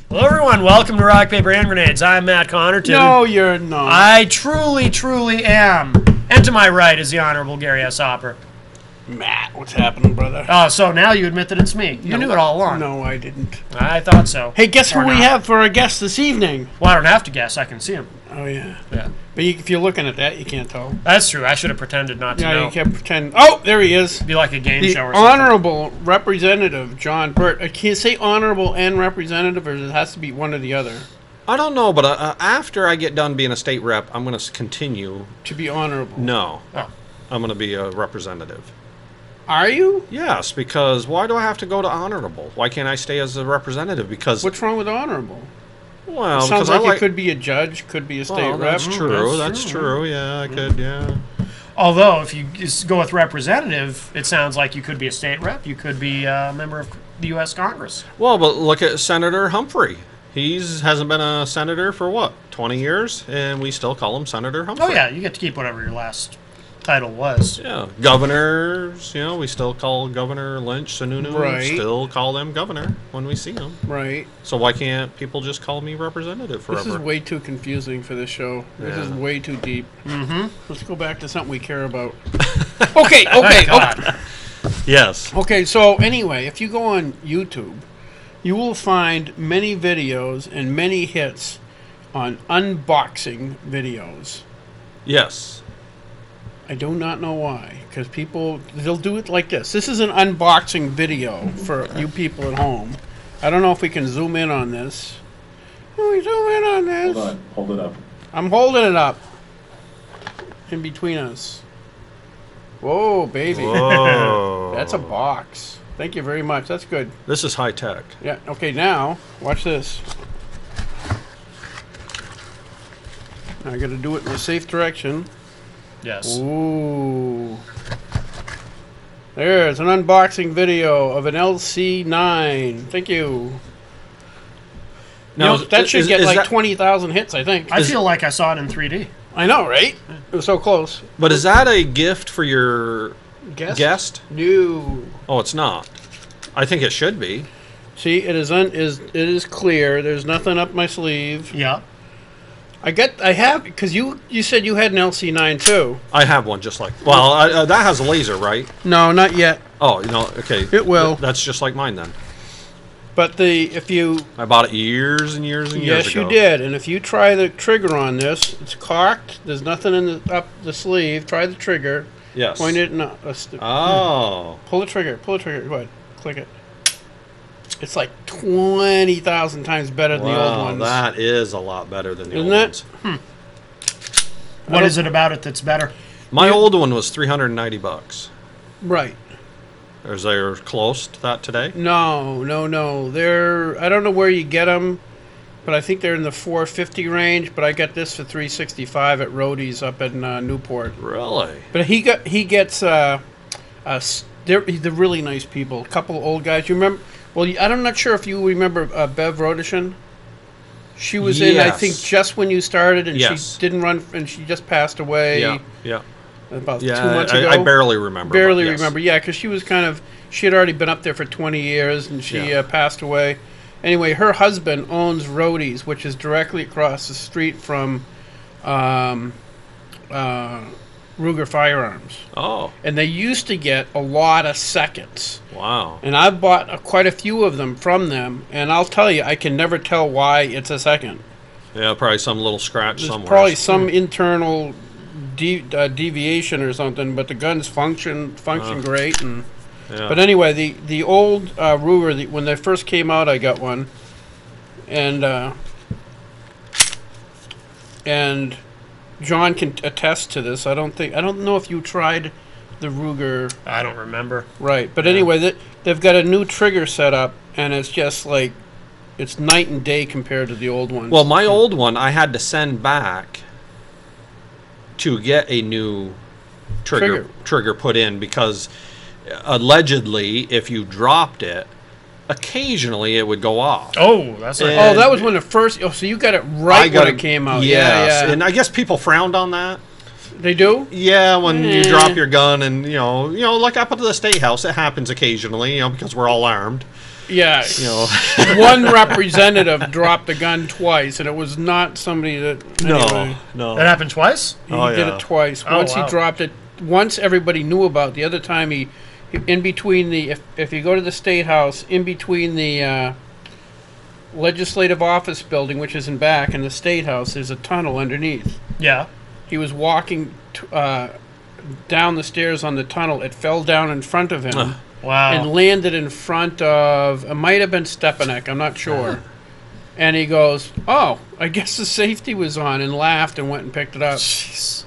Hello, everyone. Welcome to Rock, Paper, and Grenades. I'm Matt Connarton. No, you're not. I truly, truly am. And to my right is the Honorable Gary S. Hopper. Matt, what's happening, brother? Oh, so now you admit that it's me. You knew it all along. No, I didn't. I thought so. Hey, guess who Or we not. have for our guest this evening? Well, I don't have to guess. I can see him. Oh, yeah. Yeah. But if you're looking at that, you can't tell. That's true. I should have pretended not to Yeah, know. you can't pretend. Oh, there he is. Be like a game The show or something. Honorable Representative John Burt. Can you say honorable and representative, or it has to be one or the other? I don't know, but after I get done being a state rep, I'm going to continue. To be honorable. No. Oh. I'm going to be a representative. Are you? Yes, because why do I have to go to honorable? Why can't I stay as a representative? Because, What's wrong with honorable? well, Sounds because like it could be a judge, could be a state rep. That's true. that's That's true. true. Yeah, I could, yeah. Although, if you just go with representative, it sounds like you could be a state rep. You could be a member of the U.S. Congress. Well, but look at Senator Humphrey. Hasn't been a senator for, what, 20 years? And we still call him Senator Humphrey. Oh, yeah. You get to keep whatever your last title was. Yeah, governors, we still call Governor Lynch, Sununu, Right. still call them governor when we see them. Right. So why can't people just call me representative forever? This is way too confusing for this show. This is Yeah. way too deep. Mm-hmm. Let's go back to something we care about. Okay. God. Yes. Okay, so anyway, if you go on YouTube, you will find many videos and many hits on unboxing videos. Yes. I do not know why, because they'll do it like this. This is an unboxing video for you people at home. I don't know if we can zoom in on this. Can we zoom in on this? Hold on, hold it up. I'm holding it up in between us. Whoa, baby. Whoa. That's a box. Thank you very much. That's good. This is high tech. Yeah, okay, now, watch this. Now I gotta do it in a safe direction. Yes. Ooh. There's an unboxing video of an LC9. Thank you. Now, That should get like that, 20,000 hits, I think. I feel like I saw it in 3D. I know, right? It was so close. but is that a gift for your guest? No. Oh, it's not. I think it should be. See, it is clear. There's nothing up my sleeve. Yeah. I have, because you said you had an LC9 too. I have one just like. Well, that has a laser, right? No, not yet. Oh, okay. It will. That's just like mine then. But if you I bought it years and years and years yes, ago. you did. And if you try the trigger on this, it's cocked. There's nothing up the sleeve. Try the trigger. Yes. Point it. No. Oh. Pull the trigger. Pull the trigger. Go ahead. Click it. It's like 20,000 times better than the old Wow, ones. that is a lot better than the Isn't old it? ones. What is it about it that's better? My old one was $390. Right. Is they close to that today? No. I don't know where you get them, but I think they're in the 450 range. But I got this for 365 at Roadie's up in Newport. Really? But he gets they're really nice people. A couple of old guys. You remember? Well, I'm not sure if you remember Bev Rodishin. She was in, I think, Yes. just when you started, and Yes. she didn't run, and she just passed away Yeah. about 2 Yeah, months ago. I barely remember. Barely but yes. remember, yeah, because she had already been up there for 20 years, and she Yeah. passed away. Anyway, her husband owns Roadie's, which is directly across the street from Ruger Firearms. Oh, And they used to get a lot of seconds. wow. And I've bought quite a few of them from them, and I'll tell you, I can never tell why it's a second. Yeah, probably some little scratch There's somewhere. probably some internal deviation or something, but the guns function great. And Yeah. but anyway, the old Ruger, when they first came out, I got one, and John can attest to this. I don't know if you tried the Ruger. I don't remember. Right, but anyway, they've got a new trigger set up, and it's just like, it's night and day compared to the old ones. Well, my old one, I had to send back to get a new trigger put in because allegedly, if you dropped it, occasionally it would go off. Oh, that's like... Oh, that was when the first... Oh, so you got it right when it came out. Yes, Yeah. and I guess people frowned on that. They do? Yeah, when you drop your gun and, like up at the state house, it happens occasionally, because we're all armed. Yeah. You know. One representative dropped the gun twice, and it was not somebody that. Anyway, No. That happened twice? he did it twice. Oh, Once wow. he dropped it. Once everybody knew about. The other time he in between the if you go to the State House, in between the Legislative Office building, which is in back, and the State House, there's a tunnel underneath. Yeah. He was walking down the stairs on the tunnel. It fell down in front of him. Wow. And landed in front of, it might have been Stepanek, I'm not sure. And he goes, oh, I guess the safety was on, and laughed and went and picked it up. Jeez.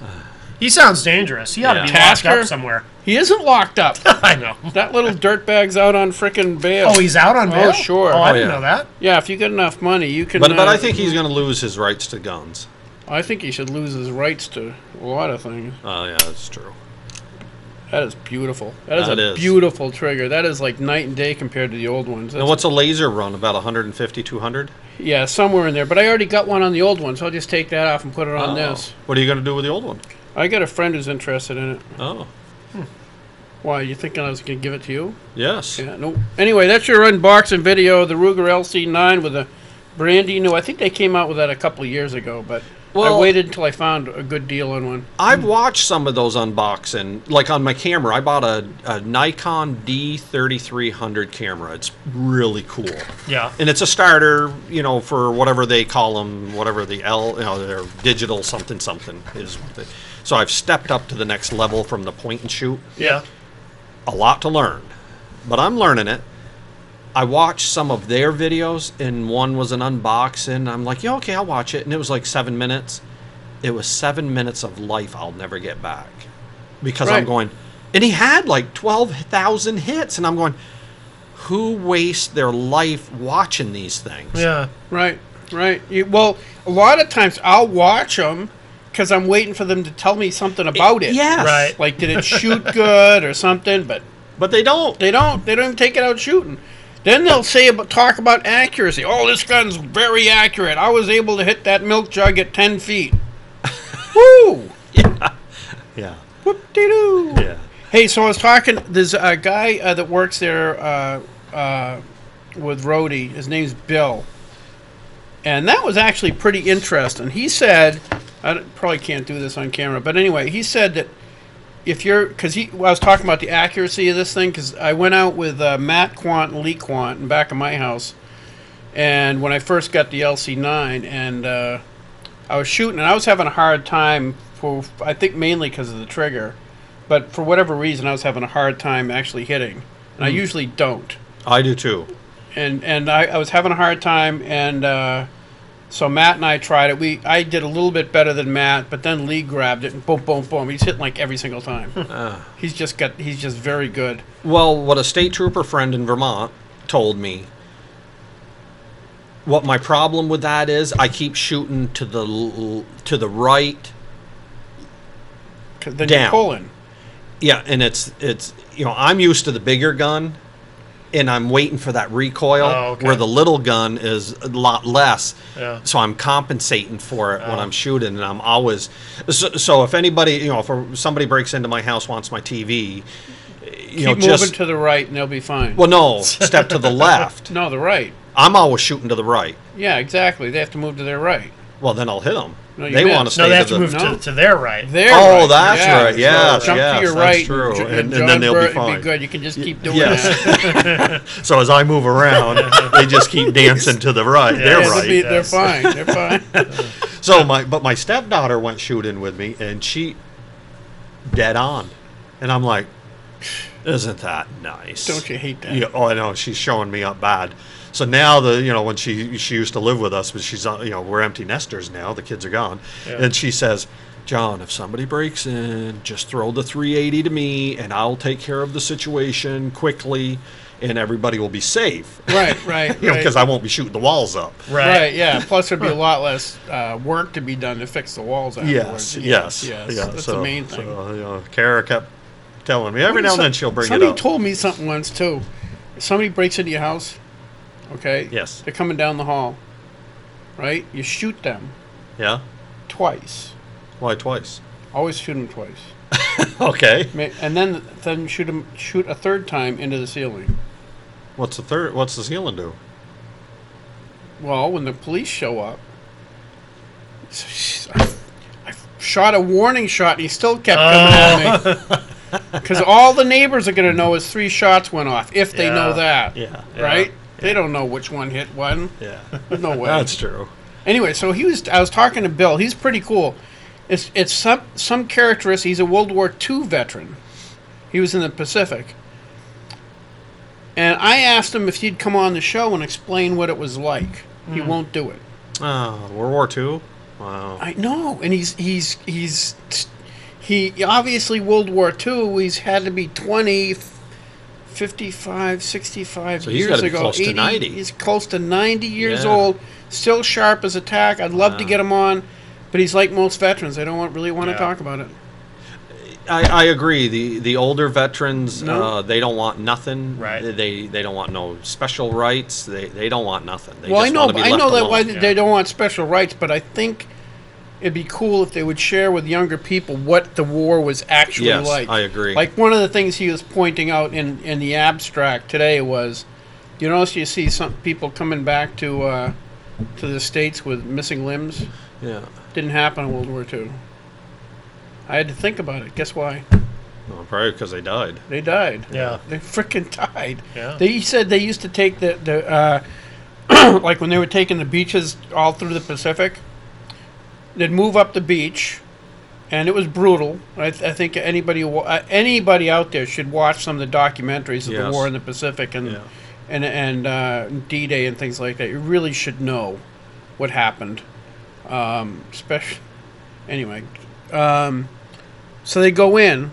He sounds dangerous. He ought to be locked Tasker? up somewhere. He isn't locked up. I know. That little dirtbag's out on frickin' bail. Oh, he's out on bail? Oh, sure. Oh, I Oh, didn't yeah. know that. Yeah, if you get enough money, you can... But I think he's going to lose his rights to guns. I think he should lose his rights to a lot of things. Oh, yeah, that's true. That is beautiful. That is That a is. beautiful trigger. That is like night and day compared to the old ones. And That's- what's a laser run? About 150, 200? Yeah, somewhere in there. But I already got one on the old one, so I'll just take that off and put it on this. What are you going to do with the old one? I got a friend who's interested in it. Oh, Why, you thinking I was going to give it to you? yes. Yeah, no. Anyway, that's your unboxing video, the Ruger LC9 with a brandy new. I think they came out with that a couple of years ago, but I Well- waited until I found a good deal on one. I've watched some of those unboxing. Like on my camera, I bought a Nikon D3300 camera. It's really cool. Yeah. And it's a starter, you know, for whatever they call them, whatever the their digital something is. So I've stepped up to the next level from the point and shoot. Yeah. A lot to learn, but I'm learning it. I watched some of their videos, and one was an unboxing. I'm like, yeah, okay, I'll watch it. And it was like 7 minutes. It was 7 minutes of life I'll never get back. Because I'm Right. going, and he had like 12,000 hits. And I'm going, who wastes their life watching these things? Right, right. Well, a lot of times I'll watch them because I'm waiting for them to tell me something about it. Yes. Right. Like, did it shoot good or something? But But they don't. they don't even take it out shooting. Then they'll talk about accuracy. Oh, this gun's very accurate. I was able to hit that milk jug at 10 feet. Woo! Yeah. Whoop-de-doo. Yeah. Hey, so I was talking. There's a guy that works there with Rhodey. His name's Bill, and that was actually pretty interesting. He said, probably can't do this on camera, but anyway, he said that if you're, because I was talking about the accuracy of this thing, because I went out with Matt Quant and Lee Quant in back of my house, and when I first got the LC9, and I was shooting, and I was having a hard time for, I think mainly because of the trigger, but for whatever reason, I was having a hard time actually hitting, and I usually don't. I do too. And I was having a hard time, and so Matt and I tried it. I did a little bit better than Matt, but then Lee grabbed it and boom, boom, boom. He's hitting like every single time. He's just very good. Well, what a state trooper friend in Vermont told me, what my problem with that is, I keep shooting to the right. 'Cause then Down. you're pulling. Yeah, and it's you know, I'm used to the bigger gun, and I'm waiting for that recoil, Oh, okay. where the little gun is a lot less. Yeah. So I'm compensating for it when I'm shooting, and I'm always so if anybody, you know, if somebody breaks into my house, wants my TV, you know, Keep moving just to the right, and they'll be fine. well, no, step to the left. No, the right. I'm always shooting to the right. Yeah, exactly. They have to move to their right. Well, then I'll hit them. No, you they missed. want to stay No, they have to to the. move to their right. Their Oh, right. that's Yeah, right. so Yes, jump yes, to your that's right. true. And John then they'll be Burt would fine. be good. You can just keep doing Yes. that. So as I move around, they just keep dancing to the right. Yeah, They're Yeah, right. they're yes. fine. They're fine. So my stepdaughter went shooting with me, and she dead on, and I'm like, isn't that nice? Don't you hate that? Yeah. Oh, I know. She's showing me up bad. So now when she used to live with us, but she's we're empty nesters now. The kids are gone, and she says, John, if somebody breaks in, just throw the 380 to me, and I'll take care of the situation quickly, and everybody will be safe. Right. Because I won't be shooting the walls up. Right, yeah. Plus, there'd be a lot less work to be done to fix the walls afterwards. Yes. That's the main thing. So, Kara kept telling me every now and then she'll bring it Somebody up. told me something once, too. If somebody breaks into your house, okay? Yes. They're coming down the hall, right? You shoot them Yeah. twice. Why twice? Always shoot them twice. Okay. And then shoot a third time into the ceiling. What's the third? What's the ceiling do? Well, when the police show up, I shot a warning shot, and he still kept coming at me. Because all the neighbors are going to know is 3 shots went off, if they know that. Yeah. Right? Yeah. They don't know which one hit one. Yeah. There's no way. That's true. Anyway, so I was talking to Bill. He's pretty cool. It's some characteristic. He's a World War II veteran. He was in the Pacific. And I asked him if he'd come on the show and explain what it was like. He won't do it. Oh, World War II? Wow. I know, and he obviously World War II. He's had to be 20, 55, 65 So he's years gotta be ago. close to 80, 90. He's close to 90 years Yeah. old. Still sharp as a tack. I'd love to get him on, but he's like most veterans. I don't really want to talk about it. I agree. The older veterans, No. they don't want nothing. Right. They don't want no special rights. They don't want nothing. They Well, just I know want to be left that why alone. they don't want special rights, but I think it'd be cool if they would share with younger people what the war was actually Yes, like. I agree. Like one of the things he was pointing out in the abstract today was, you notice you see some people coming back to the States with missing limbs. Yeah. Didn't happen in World War II. I had to think about it. Guess why? Well, probably because they died. They died. Yeah. They freaking died. Yeah. He said they used to take the like when they were taking the beaches all through the Pacific, they'd move up the beach, and it was brutal. I think anybody out there should watch some of the documentaries of the Yes. war in the Pacific and Yeah. D-Day and things like that. You really should know what happened. Especially anyway. So they go in,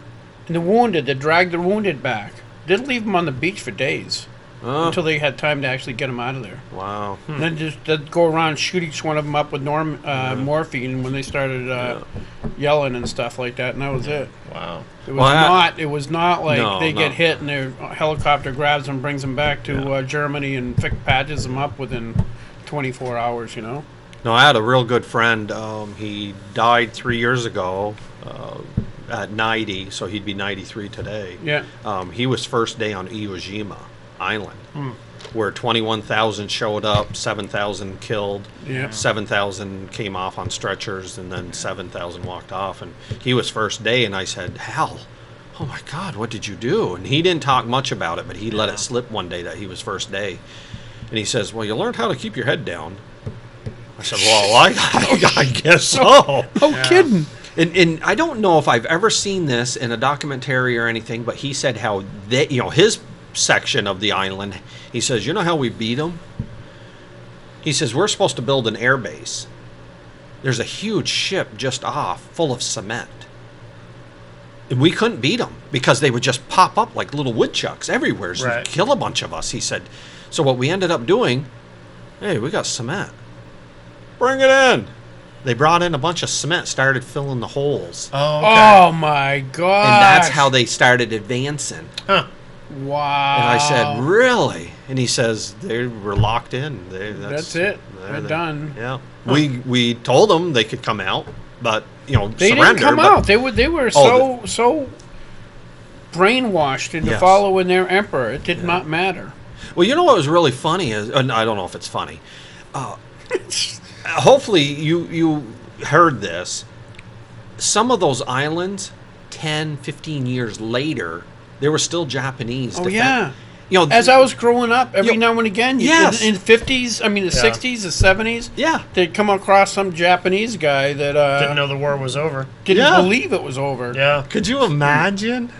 and the wounded, they drag the wounded back. Didn't leave them on the beach for days until they had time to actually get them out of there. Wow. And then they'd go around, shoot each one of them up with morphine when they started yelling and stuff like that, and that was it. Wow. It was not like No, they no. get hit and their helicopter grabs them, brings them back to Germany, and patches them up within 24 hours. You know. No, I had a real good friend. He died 3 years ago at 90, so he'd be 93 today. Yeah. He was first day on Iwo Jima Island, where 21,000 showed up, 7,000 killed, Yeah. 7,000 came off on stretchers, and then 7,000 walked off. And he was first day, and I said, Hal, oh my God, what did you do? And he didn't talk much about it, but he let it slip one day that he was first day. And he says, well, you learned how to keep your head down. I said, well, I guess so. No kidding. And I don't know if I've ever seen this in a documentary or anything, but he said how his section of the island, he says, you know how we beat them? He says, we're supposed to build an air base. There's a huge ship just off full of cement. And we couldn't beat them because they would just pop up like little woodchucks everywhere and kill a bunch of us. He said, so what we ended up doing, hey, we got cement. Bring it in. They brought in a bunch of cement, started filling the holes. Oh, okay. Oh my God! And that's how they started advancing. Huh. Wow. And I said, really? And he says, they were locked in. That's it. They're done. Yeah. We told them they could come out, but, They surrender. didn't come but out. They were so brainwashed into Yes. following their emperor. It did not matter. Well, you know what was really funny is, and I don't know if it's funny. Hopefully you heard this. Some of those islands, 10, 15 years later, there were still Japanese. Oh, yeah. As I was growing up, every now and again, Yes. in the 50s, the 60s, the 70s, Yeah. they'd come across some Japanese guy that Didn't know the war was over. didn't believe it was over. Yeah. Could you imagine?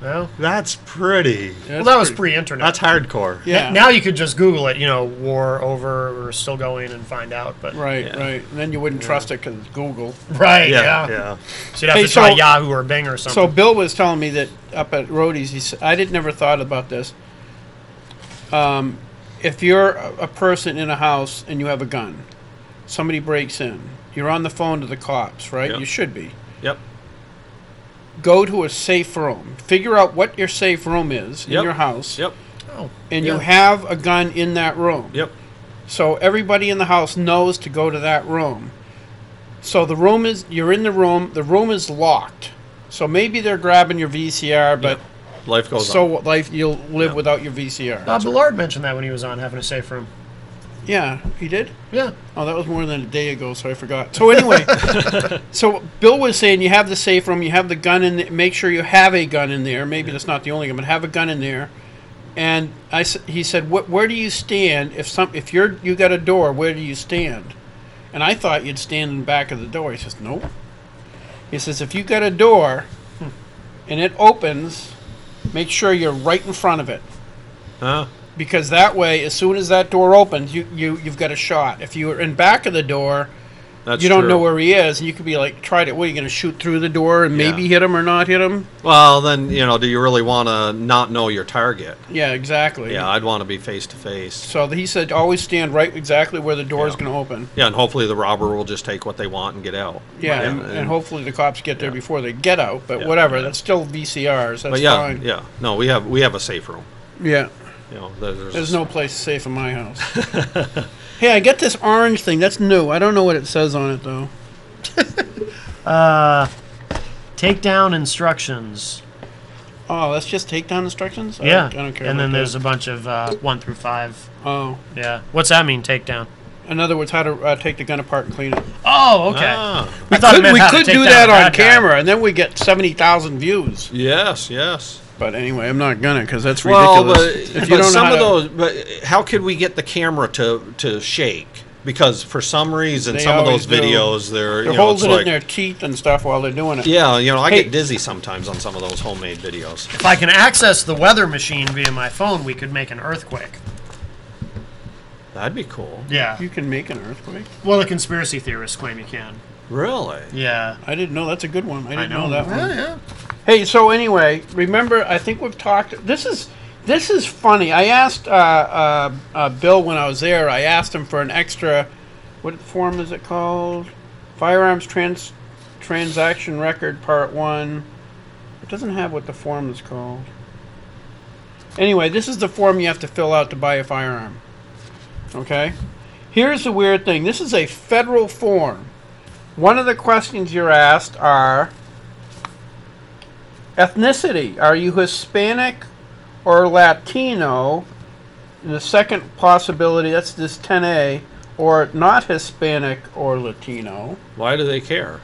Well, That's pretty. that was pre-internet. That's hardcore. Yeah. Now you could just Google it, war over or still going and find out. But Right, Yeah. right. And then you wouldn't trust it because it's Google. Right, Yeah. yeah. So you'd have Hey, to try so- Yahoo or Bing or something. So Bill was telling me that up at Rhodey's, he said, I never thought about this. If you're a person in a house and you have a gun, somebody breaks in, you're on the phone to the cops, right? Yep. You should be. Yep. Go to a safe room. Figure out what your safe room is in Yep. your house. Yep. oh, And Yeah. you have a gun in that room. Yep. So everybody in the house knows to go to that room. So you're in the room is locked. So maybe they're grabbing your VCR, but Life goes So on. life, you'll live Yeah. without your VCR. Bob Ballard mentioned that when he was on having a safe room. Yeah, he did. Yeah. Oh, that was more than a day ago, so I forgot. So anyway, so Bill was saying you have the safe room, you have the gun in there. Make sure you have a gun in there. Maybe that's not the only gun, but have a gun in there. And he said, where do you stand if you got a door? Where do you stand? And I thought you'd stand in the back of the door. He says, nope. He says, if you got a door and it opens, make sure you're right in front of it. Huh? Because that way, as soon as that door opens, you've got a shot. If you're in back of the door, That's you don't true. know where he is, and you could be like, "Tried it. What are you going to shoot through the door and maybe hit him or not hit him?" Well, then, do you really want to not know your target? Yeah, exactly. Yeah, I'd want to be face to face. So he said, always stand right exactly where the door is going to open. Yeah, and hopefully the robber will just take what they want and get out. Yeah, and hopefully the cops get there before they get out. But whatever, that's still VCRs. That's But yeah, fine. yeah. No, we have a safe room. Yeah. There's no place safe in my house. Hey, I get this orange thing. That's new. I don't know what it says on it though. Takedown instructions. Oh, that's just takedown instructions? Yeah. I don't care. And about then there's that. a bunch of 1 through 5. Oh. Yeah. What's that mean, takedown? In other words, how to take the gun apart and clean it. Oh, okay. Ah, I thought it meant We how to could take do down that a on bad guy. camera, and then we get 70,000 views. yes. But anyway, I'm not gonna because that's Well, ridiculous. but, If you but don't know some how of to- those. But how could we get the camera to shake? Because for some reason, They some of always those do. videos, they're They're it's holding it like, in their teeth and stuff while they're doing it. yeah, I Hey. get dizzy sometimes on some of those homemade videos. If I can access the weather machine via my phone, we could make an earthquake. That'd be cool. Yeah. You can make an earthquake. Well, the conspiracy theorists claim you can. Really? Yeah. I didn't know. That's a good one. I didn't know that one. Yeah. Hey, so anyway, remember? I think we've talked. This is funny. I asked Bill when I was there. I asked him for an extra. What form is it called? Firearms transaction record part 1. It doesn't have what the form is called. Anyway, this is the form you have to fill out to buy a firearm. Okay? Here's the weird thing. This is a federal form. One of the questions you're asked are ethnicity. Are you Hispanic or Latino? And the second possibility, that's this 10A, or not Hispanic or Latino. Why do they care?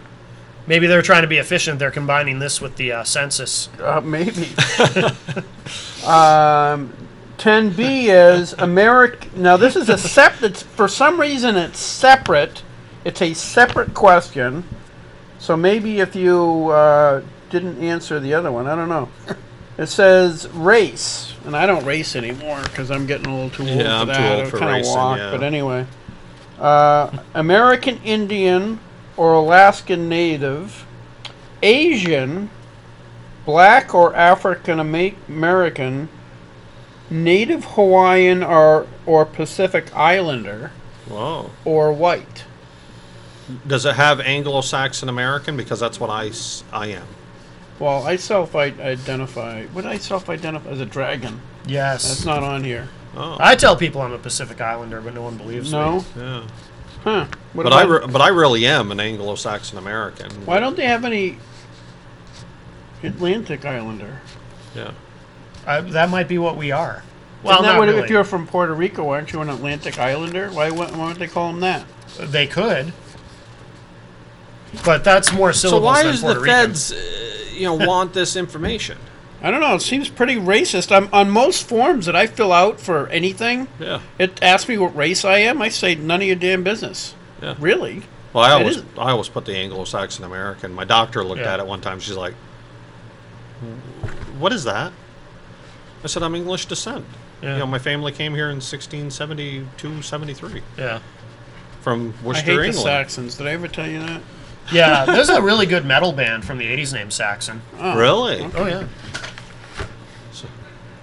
Maybe they're trying to be efficient. They're combining this with the census. Maybe. 10B is American. Now, this is a separate. For some reason, it's separate. It's a separate question. So maybe if you didn't answer the other one, I don't know. It says race, and I don't race anymore because I'm getting a little too old Yeah, for I'm that. too old I for kinda racing, walk, yeah. but anyway. American Indian or Alaskan Native, Asian, Black or African American, Native Hawaiian or Pacific Islander, Whoa. or white. Does it have Anglo-Saxon American? Because that's what I am. Well, I self-identify. What I self-identify as a dragon. Yes. That's not on here. Oh. I tell people I'm a Pacific Islander, but no one believes me. No? Yeah. Huh. What But about, I really am an Anglo-Saxon American. why don't they have any Atlantic Islander? Yeah. That might be what we are. Well, Isn't that not what, really. if you're from Puerto Rico, aren't you an Atlantic Islander? Why don't they call them that? They could. But that's more So syllables why than does Puerto the Rican. feds, want this information? I don't know. It seems pretty racist. On most forms that I fill out for anything, Yeah. it asks me what race I am. I say none of your damn business. Yeah. Really? Well, It I always put the Anglo-Saxon American. My doctor looked Yeah. at it one time. She's like, "What is that?" I said, "I'm English descent. Yeah. My family came here in 1672, 73 Yeah. from I Worcester, hate the England." Saxons. Did I ever tell you that? Yeah, there's a really good metal band from the 80s named Saxon. Oh. Really? Oh, yeah.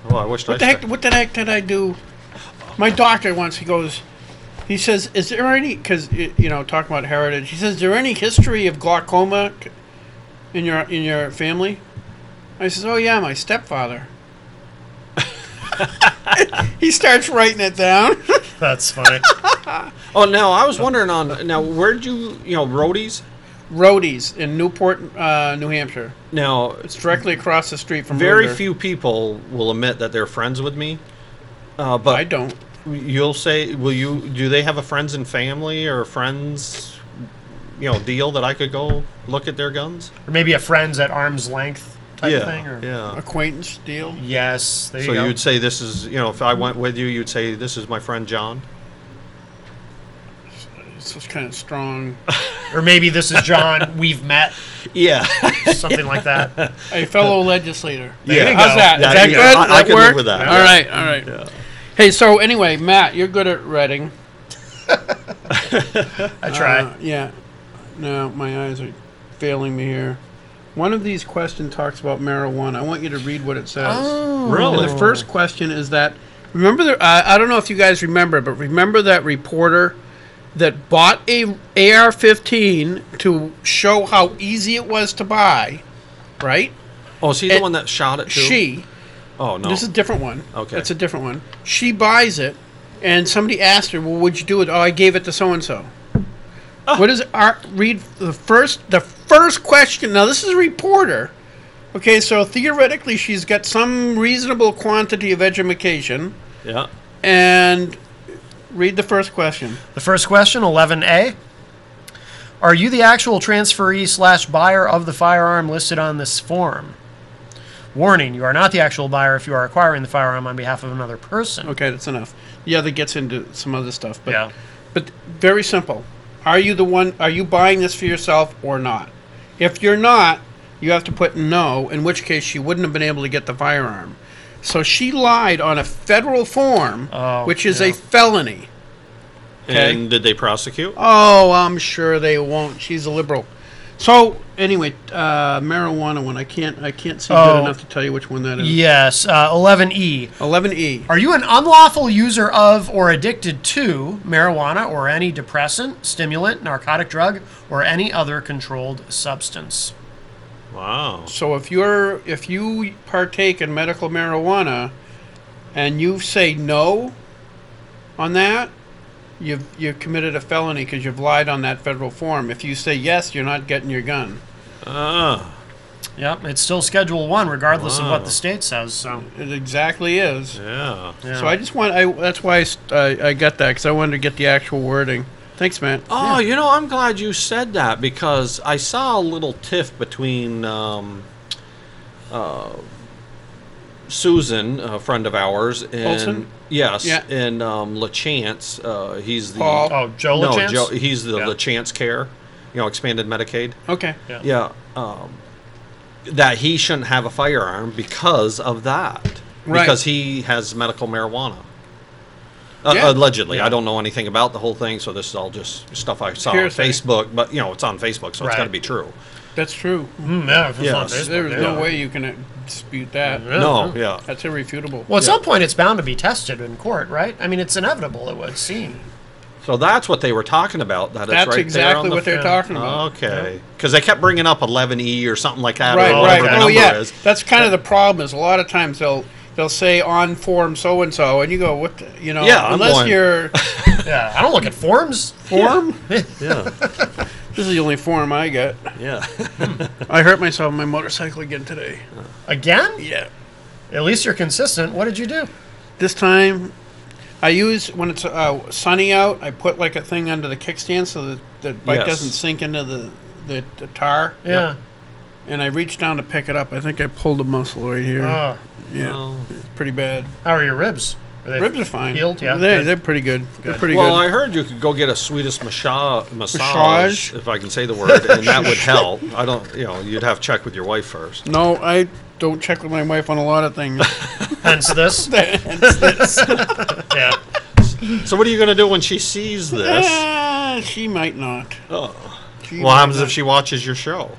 Oh, I wished What the heck did I do? My doctor once, he says, is there any, because, talking about heritage, he says, is there any history of glaucoma in your family? I says, oh yeah, my stepfather. He starts writing it down. That's funny. Oh, now I was wondering where'd you, roadies? Roadies in Newport, New Hampshire. Now, It's directly across the street from very Ruger. few people will admit that they're friends with me. But I don't. you'll say, do they have a friends and family or friends, deal that I could go look at their guns? Or maybe a friends at arm's length type thing? Or? Yeah. Acquaintance deal. Yes, there you So go. you'd say this is, if I went with you, you'd say this is my friend John? It's just kind of strong. Or maybe this is John, we've met, Yeah. something like that. A fellow legislator. There you How's go. that? Is Yeah, that yeah, good? I That can work? live with that. All right, all right. Yeah. Hey, so anyway, Matt, you're good at Reading. I try. Yeah. No, my eyes are failing me here. One of these questions talks about marijuana. I want you to read what it says. Oh. Really? And the first question is that, remember, I don't know if you guys remember, but remember that reporter that bought a AR-15 to show how easy it was to buy, right? Oh, is he the one that shot it too? She, Oh, no. this is a different one. Okay. That's a different one. She buys it, and somebody asked her, well, what'd you do with it? Oh, I gave it to so-and-so. What is it? Read the first question. Now, this is a reporter. Okay, so theoretically, she's got some reasonable quantity of education, Yeah. and read the first question. The first question, 11A. Are you the actual transferee / buyer of the firearm listed on this form? Warning, you are not the actual buyer if you are acquiring the firearm on behalf of another person. Okay, that's enough. Yeah, that gets into some other stuff, but Yeah. but very simple. Are you the one? Are you buying this for yourself or not? If you're not, you have to put no, in which case she wouldn't have been able to get the firearm. So she lied on a federal form, which is a felony. Okay. And did they prosecute? Oh, I'm sure they won't. She's a liberal. So anyway, marijuana one. I can't see good enough to tell you which one that is. Yes, 11E. 11E. Are you an unlawful user of or addicted to marijuana or any depressant, stimulant, narcotic drug, or any other controlled substance? Wow. So if you partake in medical marijuana, and you say no on that, you've committed a felony because you've lied on that federal form. If you say yes, you're not getting your gun. Ah. Yep, it's still Schedule 1 regardless of what Wow. the state says. So It exactly is. Yeah. yeah. So I just that's why I got that, because I wanted to get the actual wording. Thanks, Matt. Oh, I'm glad you said that, because I saw a little tiff between Susan, a friend of ours, and Olson? yes, Yeah. and LaChance. He's the Paul. Oh, Joe no, LaChance? Joe. He's the Yeah. LaChance Care, expanded Medicaid. Okay. Yeah. Yeah, that he shouldn't have a firearm because of that, Right. because he has medical marijuana. Yeah. Allegedly, Yeah. I don't know anything about the whole thing, so this is all just stuff I saw Hearsay. on Facebook. But it's on Facebook, so it's Right. got to be true. That's true. Yeah, if it's on Yes. Facebook, There's yeah. no way you can dispute that. Yeah. No, yeah. That's irrefutable. Well, at Yeah. some point, it's bound to be tested in court, right? I mean, it's inevitable, it would seem. So that's what they were talking about. That it's That's right there exactly on the what they're yeah. talking about. Okay, because they kept bringing up 11E or something like that. Right, or right. whatever the okay. Oh, number yeah. is. That's kind of the problem. Is a lot of times they'll say on form so and so, and you go, what? Yeah, I'm unless going- you're Yeah, I don't look at forms. form. Yeah, This is the only form I get. yeah. I hurt myself on my motorcycle again today. Again? Yeah. At least you're consistent. What did you do? This time, I use when it's sunny out. I put like a thing under the kickstand so that the bike Yes. doesn't sink into the tar. Yeah. And I reached down to pick it up. I think I pulled a muscle right here. Oh, Yeah, Well, it's pretty bad. how are your ribs? They Ribs are fine. Healed? Yeah. They're pretty good. They're pretty well, good. I heard you could go get a Swedish massage, Massage? if I can say the word, and that would help. I don't, you'd have to check with your wife first. No, I don't check with my wife on a lot of things. Hence this. Yeah. So what are you going to do when she sees this? She might not. Oh. She What might happens not. if she watches your show?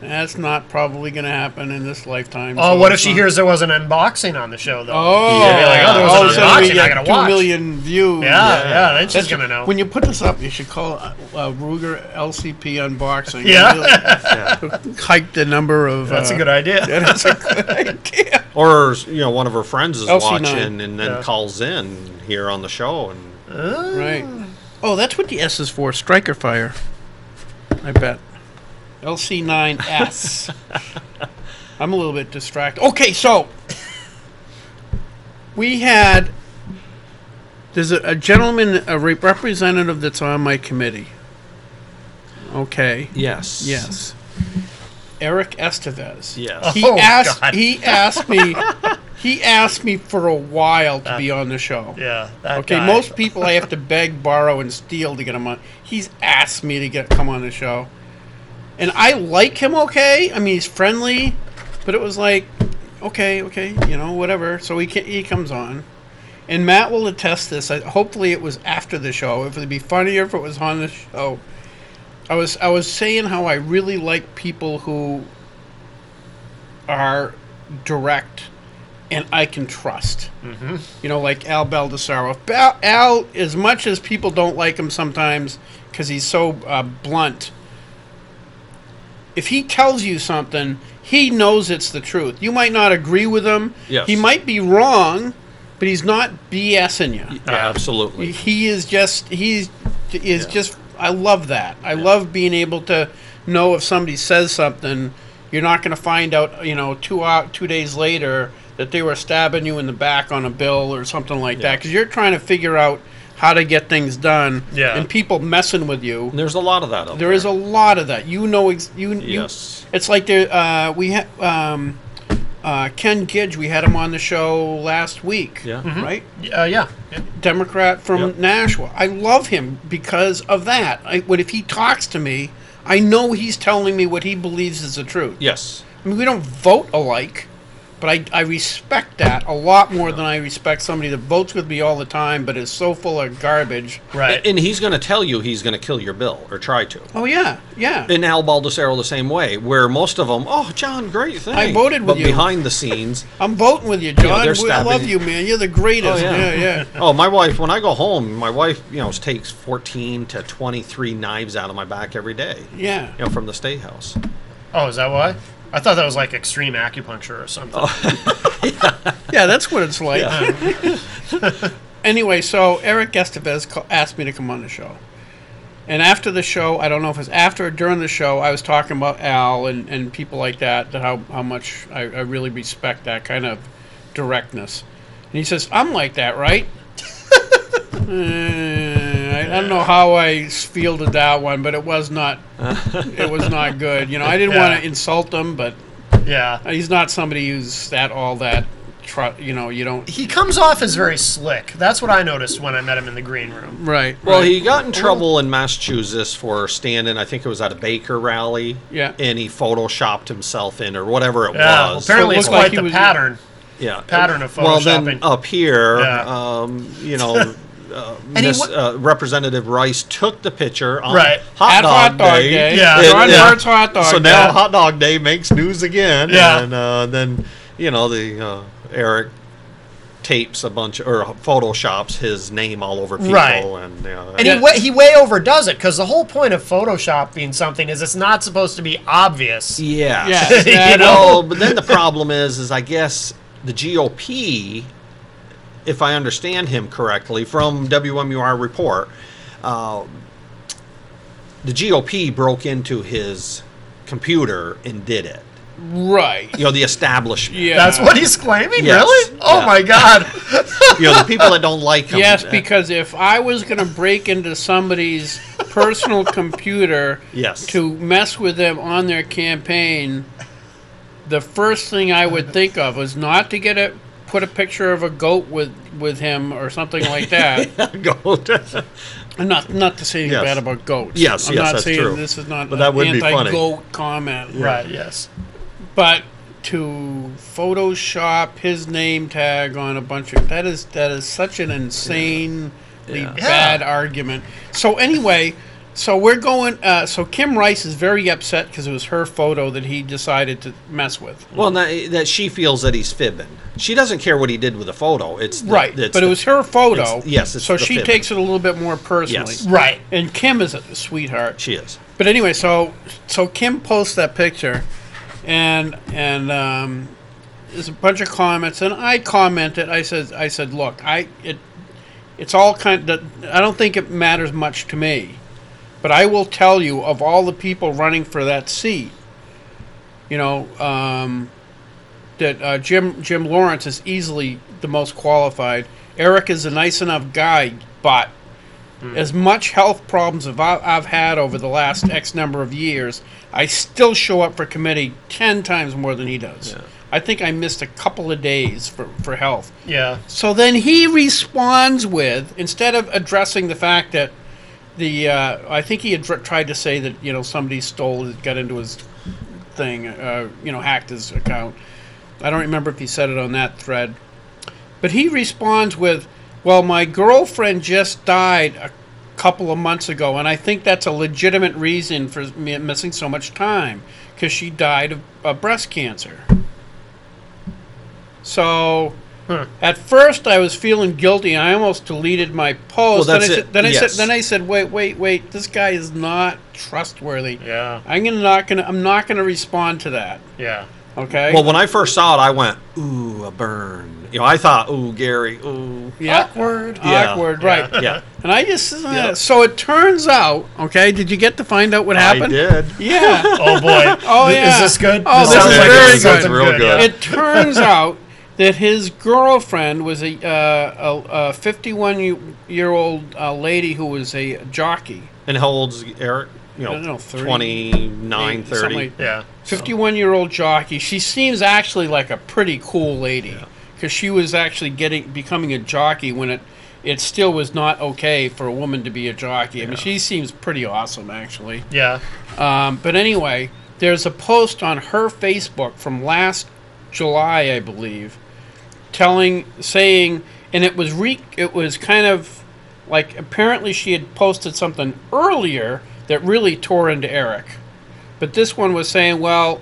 That's not probably going to happen in this lifetime. Oh, so what if it's she not- hears there was an unboxing on the show, though? Oh, She'll be like, oh, there was all an of a sudden we unboxing I get gotta 2 watch. million views. Yeah, then she's That's- going to know. When you put this up, you should call Ruger LCP unboxing. Yeah. Hike the number of. That's a good idea. That's a good idea. Or one of her friends is LC9. watching and then Yeah. calls in here on the show, and Right. Oh, that's what the S is for. Striker fire. I bet. LC9S. I'm a little bit distracted. Okay, so there's a gentleman, a representative that's on my committee. Okay. Yes. Yes. Eric Estevez. Yes. God. He asked me for a while to be on the show. Yeah. That Okay, guy. most people I have to beg, borrow, and steal to get him on. He's asked me to come on the show. And I like him okay. I mean, he's friendly. But it was like, okay, whatever. So he comes on. And Matt will attest this. Hopefully it was after the show. If it'd be funnier if it was on the show. I was saying how I really like people who are direct and I can trust. Mm-hmm. You know, like Al Baldessaro. Al, as much as people don't like him sometimes because he's so blunt, if he tells you something, he knows it's the truth. You might not agree with him. Yes. He might be wrong, but he's not BSing you. Yeah, absolutely. He is just, just, I love that. I love being able to know if somebody says something, you're not going to find out, 2 days later that they were stabbing you in the back on a bill or something like that. Because you're trying to figure out how to get things done. Yeah. And people messing with you. And there's a lot of that out There is a lot of that. Yes. It's like we had Ken Gidge. We had him on the show last week. Yeah. Mm-hmm. Right. Yeah. Democrat from Yep. Nashua. I love him because of that. If he talks to me, I know he's telling me what he believes is the truth. Yes. I mean, we don't vote alike, but I respect that a lot more than I respect somebody that votes with me all the time but is so full of garbage. Right. And he's going to tell you he's going to kill your bill or try to. Oh, yeah. And Al Baldessaro the same way, where most of them, oh, John, great thing. I voted with but you. behind the scenes, I'm voting with you, John. they're I stabbing love you. you, man. You're the greatest. Oh, yeah. Yeah. oh, my wife, when I go home, my wife, takes 14 to 23 knives out of my back every day, Yeah. from the State House. Oh, is that why? I thought that was like extreme acupuncture or something. Yeah, that's what it's like. Yeah. Anyway, so Eric Estevez asked me to come on the show. And after the show, I don't know if it's after or during the show, I was talking about Al and people like that how much I really respect that kind of directness. And he says, I'm like that, right? I don't know how I fielded that one, but it was not good. I didn't want to insult him, but Yeah. he's not somebody who's all that. You don't. He comes off as very slick. That's what I noticed when I met him in the green room. Right. Well, right. he got in trouble in Massachusetts for standing, I think it was at a Baker rally. Yeah. And he photoshopped himself in or whatever it Yeah. was. Apparently, So it it's looked like quite he the was- pattern. Yeah. Pattern of Well, photoshopping. then up here, Yeah. And he Representative Rice took the picture on Right. At Hot Dog Day. Yeah. John Yeah. Burt's Hot Dog So Day. now Hot Dog Day makes news again. Yeah. And then, the Eric tapes a bunch or photoshops his name all over people. Right. And, he way overdoes it because the whole point of Photoshop being something is it's not supposed to be obvious. yeah. Yeah, You exactly. know? Well, but then the problem is I guess the GOP, if I understand him correctly, from WMUR report, the GOP broke into his computer and did it. Right. The establishment. Yeah. That's what he's claiming? Yes. Really? Oh, Yeah. my God. The people that don't like him. Yes, because if I was going to break into somebody's personal computer Yes. to mess with them on their campaign, the first thing I would think of was not to put a picture of a goat with him or something like that. Goat. And not to say anything Yes. bad about goats. Yes, I'm yes, not that's saying true. this is not But that would be funny. anti-goat comment. Right, yes. But to Photoshop his name tag on a bunch of that is such an insanely Yeah. bad argument. So anyway, so we're going. So Kim Rice is very upset because it was her photo that he decided to mess with. Well, that she feels that he's fibbing. She doesn't care what he did with the photo. It's Right, but it was her photo. it's so the she fibbing. takes it a little bit more personally. Yes. Right. And Kim is a sweetheart. She is. But anyway, so Kim posts that picture, and there's a bunch of comments, and I commented. I said, look, it's all kind of. I don't think it matters much to me, But I will tell you, of all the people running for that seat, you know, that Jim Lawrence is easily the most qualified. Eric is a nice enough guy, but as much health problems as I've had over the last X number of years, I still show up for committee 10 times more than he does. Yeah. I think I missed a couple of days for health. Yeah. So then he responds with, instead of addressing the fact that I think he had tried to say that, you know, somebody got into his thing, you know, hacked his account. I don't remember if he said it on that thread. But he responds with, well, my girlfriend just died a couple of months ago, and I think that's a legitimate reason for me missing so much time, because she died of breast cancer. So, at first I was feeling guilty, and I almost deleted my post. Well, Then I said, wait, this guy is not trustworthy. Yeah. I'm not gonna respond to that. Yeah. Okay. Well, when I first saw it, I went, ooh, a burn. You know, I thought, ooh, Gary, ooh. yeah. Awkward. Yeah. Awkward, right? Yeah. And I just so it turns out. Okay, did you get to find out what happened? I did. Yeah. Oh boy. Oh yeah. Is this good? Oh, this sounds is like very this is good. something Real good. It turns out that his girlfriend was a 51-year-old lady who was a jockey. And how old's Eric? You I don't know, 30, 29, 30. something like Yeah. 51-year-old jockey. She seems actually like a pretty cool lady, because she was actually becoming a jockey when it still was not okay for a woman to be a jockey. I mean, she seems pretty awesome, actually. Yeah. But anyway, there's a post on her Facebook from last July, I believe, saying, and it was kind of like, apparently she had posted something earlier that really tore into Eric. But this one was saying, well,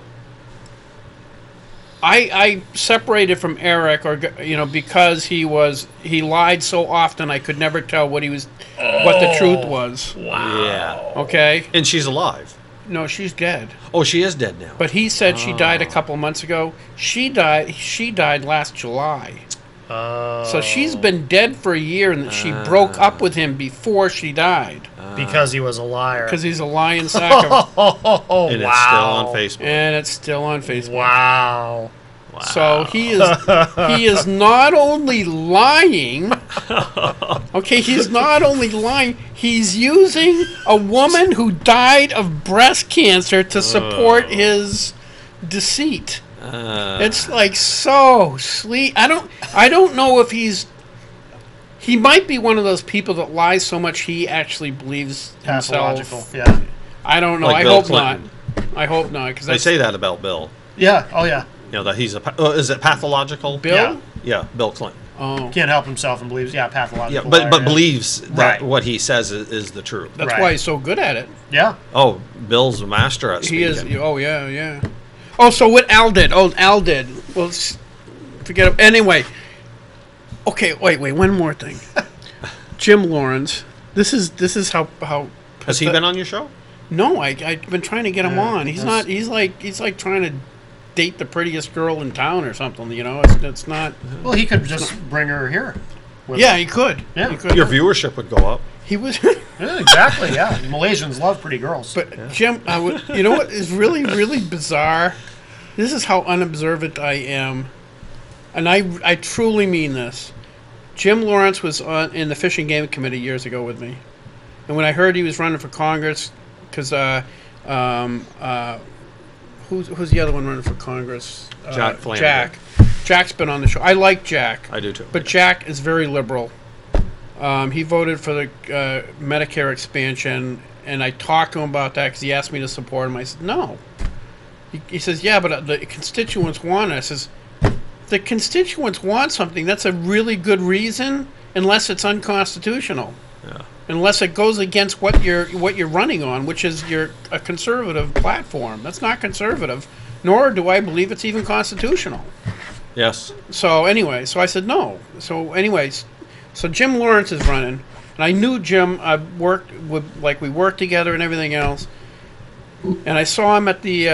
I separated from Eric, or you know, because he lied so often I could never tell what the truth was. Wow. Yeah. Okay? And she's alive. No, she's dead. Oh, she is dead now. But he said she died a couple months ago. She died last July. So she's been dead for a year, and she broke up with him before she died. Because he was a liar. Because he's a lying sack of... Oh, and wow. it's still on Facebook. And it's still on Facebook. Wow. So he is not only lying. Okay, he's not only lying. He's using a woman who died of breast cancer to support his deceit. It's like so sleek. I don't know if he might be one of those people that lies so much he actually believes Pathological. himself. Yeah. I don't know. Like I Bill hope Clinton. not. I hope not, because They say that about Bill. Yeah. Oh, yeah. You know, that he's is it pathological? Bill. Yeah. Yeah, Bill Clinton. Oh, Can't help himself and believes. Yeah, pathological. Yeah, liar, but yeah. believes that Right. what he says is the truth. that's Right. why he's so good at it. Yeah. Oh, Bill's a master at He speaking. is. Oh yeah, yeah. Oh, so what Al did? Oh, Al did. Well, forget it. Anyway. Okay, wait. One more thing. Jim Lawrence. This is how. Has he been on your show? No, I've been trying to get him on. He's that's- not. He's like trying to date the prettiest girl in town or something. You know, it's not. Well, he could just bring her here. with Yeah, him. he could. Yeah. He could. Your viewership would go up. He was. Yeah, exactly. Yeah. Malaysians love pretty girls. But Jim, you know what is really, really bizarre? This is how unobservant I am, and I truly mean this. Jim Lawrence was in the Fish and Game Committee years ago with me, and when I heard he was running for Congress, because who's the other one running for Congress? Jack Flanagan. Jack's been on the show. I like Jack. I do too. But Jack is very liberal. He voted for the Medicare expansion, and I talked to him about that because he asked me to support him. I said, no. He says, yeah, but the constituents want it. I says, the constituents want something. That's a really good reason, unless it's unconstitutional. Yeah. Unless it goes against what you're running on, which is a conservative platform. That's not conservative, nor do I believe it's even constitutional. Yes. So anyway, so I said no. So anyways, so Jim Lawrence is running, and I knew Jim. I worked with, like, we worked together and everything else. And I saw him at the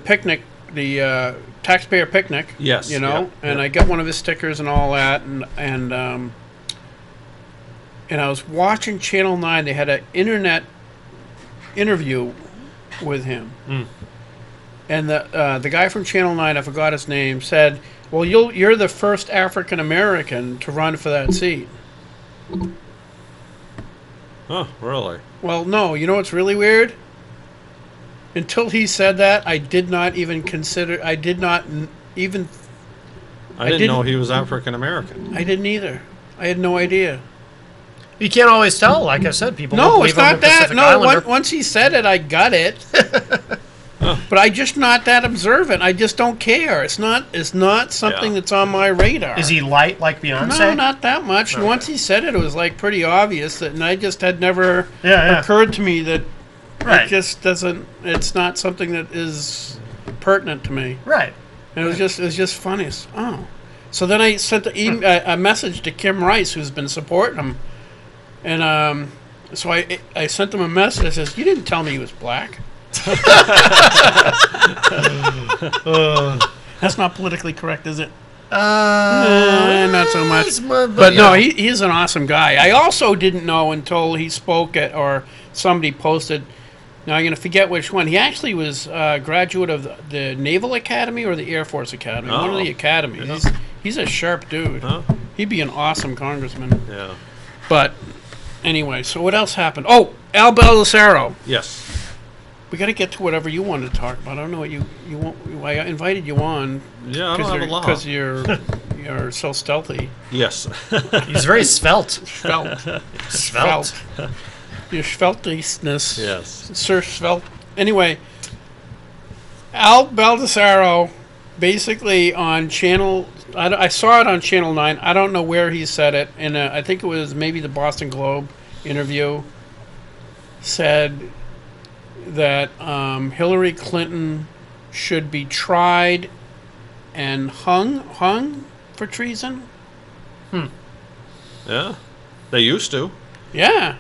picnic, the taxpayer picnic. Yes, You know, yeah, and yeah. I got one of his stickers and all that, and and I was watching Channel 9. They had an internet interview with him. And the guy from Channel 9, I forgot his name, said, well, you're the first African-American to run for that seat. Oh, really? Well, no. You know what's really weird? Until he said that, I did not even consider... I didn't know he was African American. I didn't either. I had no idea. You can't always tell. Like I said, people don't No, believe it's not I'm a that. Pacific No, Islander. once he said it, I got it. But I'm just not that observant. I just don't care. It's not something that's on my radar. Is he light like Beyonce? No, not that much. Okay. Once he said it, it was like pretty obvious that, and I just had never occurred to me that it just doesn't. It's not something that is pertinent to me. Right. And it was just funny. So then I sent a message to Kim Rice, who's been supporting him, and so I sent him a message that says, "You didn't tell me he was black." That's not politically correct, is it? Not so much. But no, he's an awesome guy. I also didn't know until he spoke or somebody posted. Now I'm going to forget which one. He actually was a graduate of the Naval Academy or the Air Force Academy. One of the academies. Yeah. He's a sharp dude. Huh? He'd be an awesome congressman. Yeah. But anyway, so what else happened? Oh, Al Baldessaro. Yes. We got to get to whatever you wanted to talk about. I don't know what you want. I invited you on. Yeah, I don't have a lot. Because you're so stealthy. Yes. He's very svelte. Svelte. Your svelteness. Yes. Sir Svelte. Anyway, Al Baldessaro, basically on channel... I saw it on Channel 9. I don't know where he said it. And I think it was maybe the Boston Globe interview. Said that Hillary Clinton should be tried and hung for treason. Yeah. They used to. Yeah.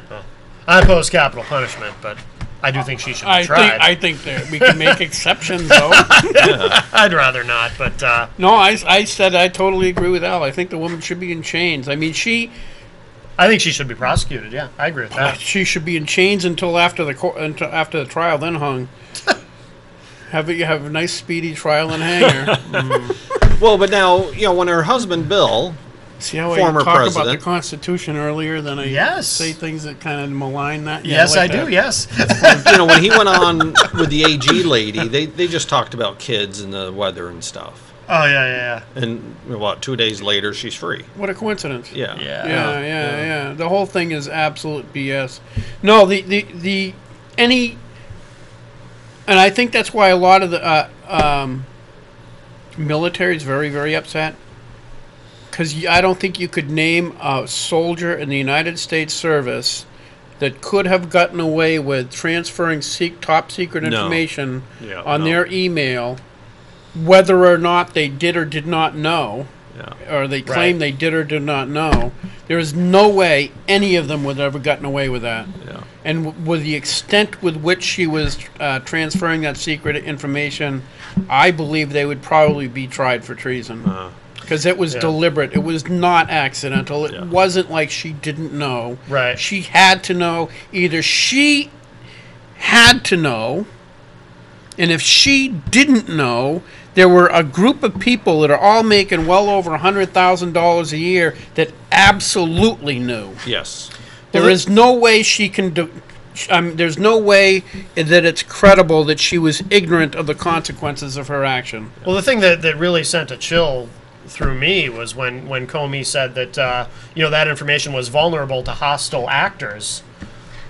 I oppose capital punishment, but I do think she should be tried. I think that we can make exceptions, though. I'd rather not, but... No, I said I totally agree with Al. I think the woman should be in chains. I mean, I think she should be prosecuted, yeah. I agree with that. She should be in chains until after the trial, then hung. Have a nice speedy trial and hang her. Well, but now, when her husband, Bill... See how former I talk president. about the Constitution earlier, then I say things that kind of malign that? Yeah, Yes, like I do, yes. When he went on with the AG lady, they just talked about kids and the weather and stuff. Oh, yeah. And, 2 days later, she's free. What a coincidence. Yeah. Yeah. The whole thing is absolute BS. No, and I think that's why a lot of the military is very, very upset. Because I don't think you could name a soldier in the United States service that could have gotten away with transferring top secret information on their email, whether or not they did or did not know, or they claim they did or did not know. There is no way any of them would have ever gotten away with that. Yeah. And with the extent with which she was transferring that secret information, I believe they would probably be tried for treason. Because it was deliberate. It was not accidental. It wasn't like she didn't know. Right. She had to know. Either she had to know, and if she didn't know, there were a group of people that are all making well over $100,000 a year that absolutely knew. Yes. There is no way she can do... there's no way that it's credible that she was ignorant of the consequences of her action. Well, the thing that really sent a chill through me was when Comey said that that information was vulnerable to hostile actors.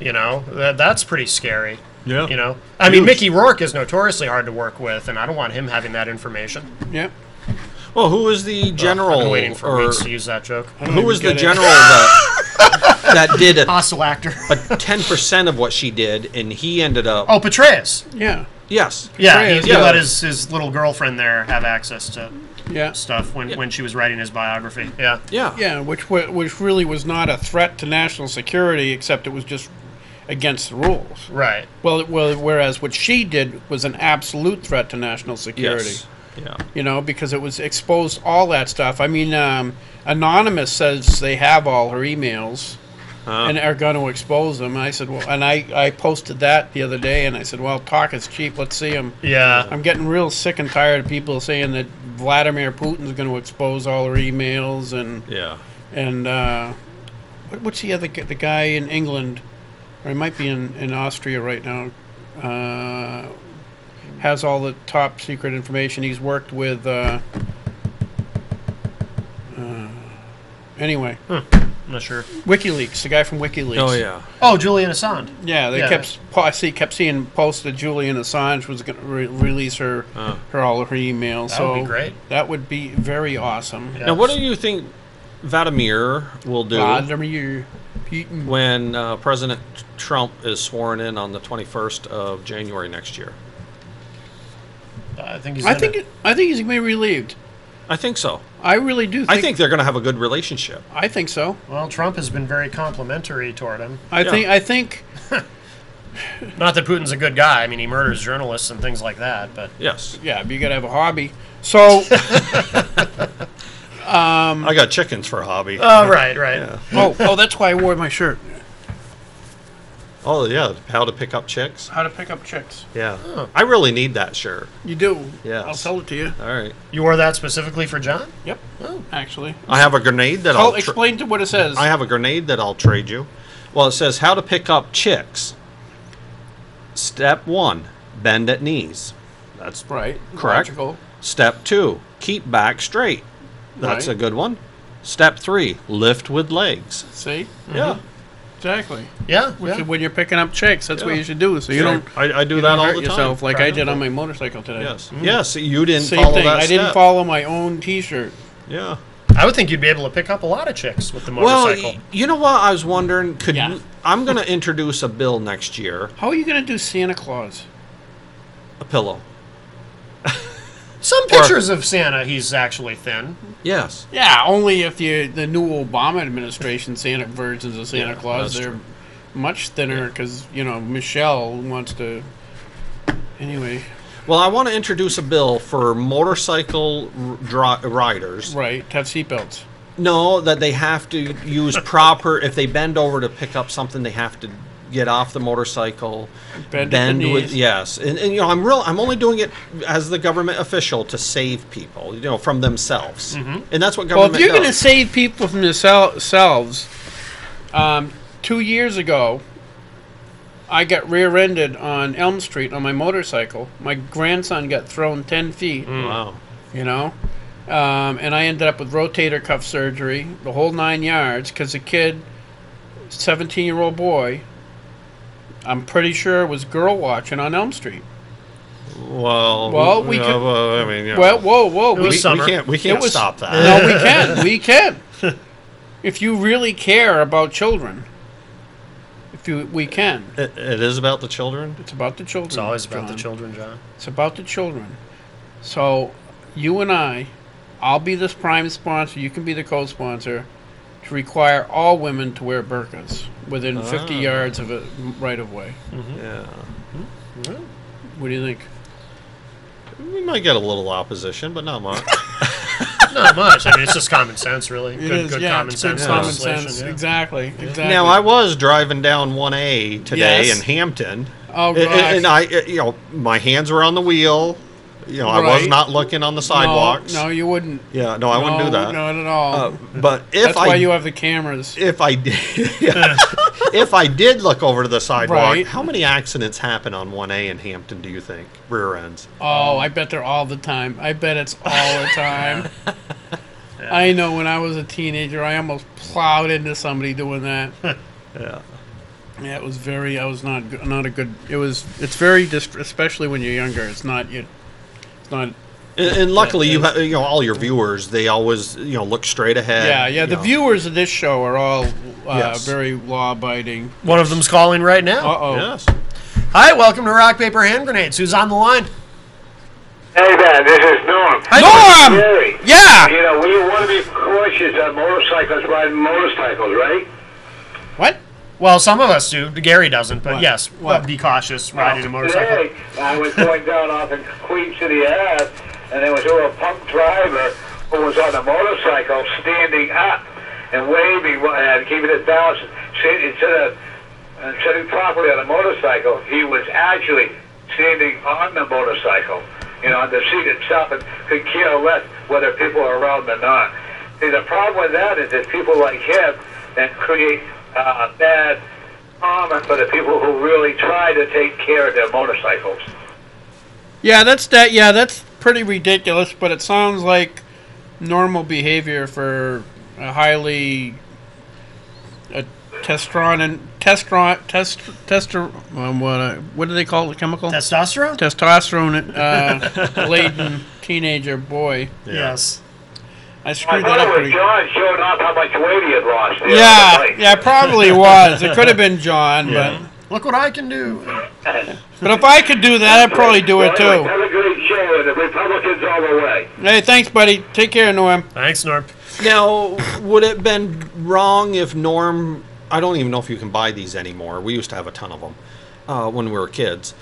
That's pretty scary. Yeah. I mean, Mickey Rourke is notoriously hard to work with, and I don't want him having that information. Yep. Well, who was the general? I've been waiting for weeks to use that joke. Who was the general that did hostile actor? 10% of what she did, and he ended up. Oh, Petraeus. Yeah. Yes. Yeah, he let his little girlfriend there have access to stuff when she was writing his biography. Yeah. Yeah. Yeah, which really was not a threat to national security, except it was just against the rules. Right. Well, whereas what she did was an absolute threat to national security. Yes. Yeah. Because it was exposed all that stuff. I mean, Anonymous says they have all her emails. and are going to expose them. And I said, well, and I posted that the other day, and I said, well, talk is cheap. Let's see them. Yeah. I'm getting real sick and tired of people saying that Vladimir Putin's going to expose all their emails and what's the guy in England, or he might be in Austria right now, has all the top secret information. He's worked with anyway. I'm not sure. WikiLeaks, the guy from WikiLeaks. Oh yeah. Oh, Julian Assange. Yeah, they kept seeing posts that Julian Assange was going to release her all of her emails. That would be great. That would be very awesome. Yeah. Now, what do you think Vladimir will do Vladimir Putin. when President Trump is sworn in on the 21st of January next year? I think he's. I think he's going to be relieved. I think so. I really do. I think they're going to have a good relationship. I think so. Well, Trump has been very complimentary toward him. I think. Not that Putin's a good guy. I mean, he murders journalists and things like that. But Yes. Yeah, but you got to have a hobby. So. I got chickens for a hobby. oh, right. Yeah. Oh, that's why I wore my shirt. Oh yeah, how to pick up chicks. How to pick up chicks. Yeah. Oh. I really need that shirt. You do. Yes. I'll sell it to you. All right. You wore that specifically for John? Yep. Oh. Actually. I have a grenade that Oh, explain to what it says. I have a grenade that I'll trade you. Well, it says how to pick up chicks. Step 1, bend at knees. That's right. correct. Logical. Step 2, keep back straight. That's Right. a good one. Step 3, lift with legs. See? Yeah. Exactly. Yeah. Which yeah. is when you're picking up chicks, that's what you should do. So you don't I do you that don't all hurt the time. yourself like Try I it did out. on my motorcycle today. Yes. Yes, you didn't Same follow thing. that I didn't step. follow my own T-shirt. Yeah. I would think you'd be able to pick up a lot of chicks with the Well, motorcycle. you know what? I was wondering, Yeah. I'm going to introduce a bill next year, How are you going to do Santa Claus? a pillow. Some pictures of Santa, he's actually thin. Yes. Yeah, only if the new Obama administration Santa versions of Santa Yeah, Claus, that's they're true. much thinner because Michelle wants to. Anyway, Well, I want to introduce a bill for motorcycle riders. right, to have seatbelts. No, that they have to use proper. If they bend over to pick up something, they have to get off the motorcycle. Bend at the with knees. yes, and I'm only doing it as the government official to save people, from themselves, and that's what Well, government if you're going to does. save people from themselves, 2 years ago, I got rear-ended on Elm Street on my motorcycle. My grandson got thrown 10 feet. Wow. And I ended up with rotator cuff surgery, the whole 9 yards, because the kid, 17-year-old boy, I'm pretty sure was girl watching on Elm Street. Well, we could- I mean, Well, whoa, It was we summer. can't It was- stop that. No, we can. We can. If you really care about children, we can. It is about the children. It's about the children. It's always about the John. children, John. It's about the children. So, you and I'll be this prime sponsor. You can be the co-sponsor to require all women to wear burqas within 50 yards of a right-of-way. Yeah. What do you think? We might get a little opposition, but not much. Not much. I mean, it's just common sense, really. Good common it's sense good common legislation. sense. Yeah. Exactly. Now, I was driving down 1A today Yes. in Hampton. Oh, And gosh. I, my hands were on the wheel. I was Right. not looking on the sidewalks. No, you wouldn't. Yeah, no, I wouldn't do that. Not at all. But if That's why you have the cameras. if I did, if I did look over to the sidewalk, Right. how many accidents happen on 1A in Hampton? Do you think rear ends? Oh, I bet they're all the time. I bet it's all the time. I know when I was a teenager, I almost plowed into somebody doing that. Yeah. Yeah, it was very. I was not a good. It's very especially when you're younger. It's not. It's not. And luckily, you have all your viewers. They always look straight ahead. Yeah. The viewers of this show are all Yes. very law-abiding. One of them's calling right now. Uh-oh. Yes. Hi, welcome to Rock, Paper, Hand Grenades. Who's on the line? Hey there, this is Norm. Norm! Gary. Yeah. We want to be cautious on motorcyclists riding motorcycles, right? What? Well, some of us do. Gary doesn't, but What? yes, What? be cautious riding a motorcycle. Today, I was going down off in Queen City Ave, and there was a punk driver who was on a motorcycle standing up and waving and keeping his balance, instead of sitting properly on a motorcycle, he was actually standing on the motorcycle, on the seat itself, and could care less whether people are around or not. See, the problem with that is that people like him then create bad karma for the people who really try to take care of their motorcycles. Yeah, that's pretty ridiculous, but it sounds like normal behavior for a highly what do they call the chemical? Testosterone? Testosterone laden teenager boy. Yeah. Yes. I I screwed thought that up it was pretty. John showing off how much weight he had lost. there on the Yeah, bike. yeah, it probably was. It could have been John, Look what I can do. but if I could do that, I'd probably do it Well, too. have a great show, and the Republicans all the way. Hey, thanks, buddy. Take care, Norm. Thanks, Norm. Now, would it have been wrong if Norm... I don't even know if you can buy these anymore. We used to have a ton of them when we were kids.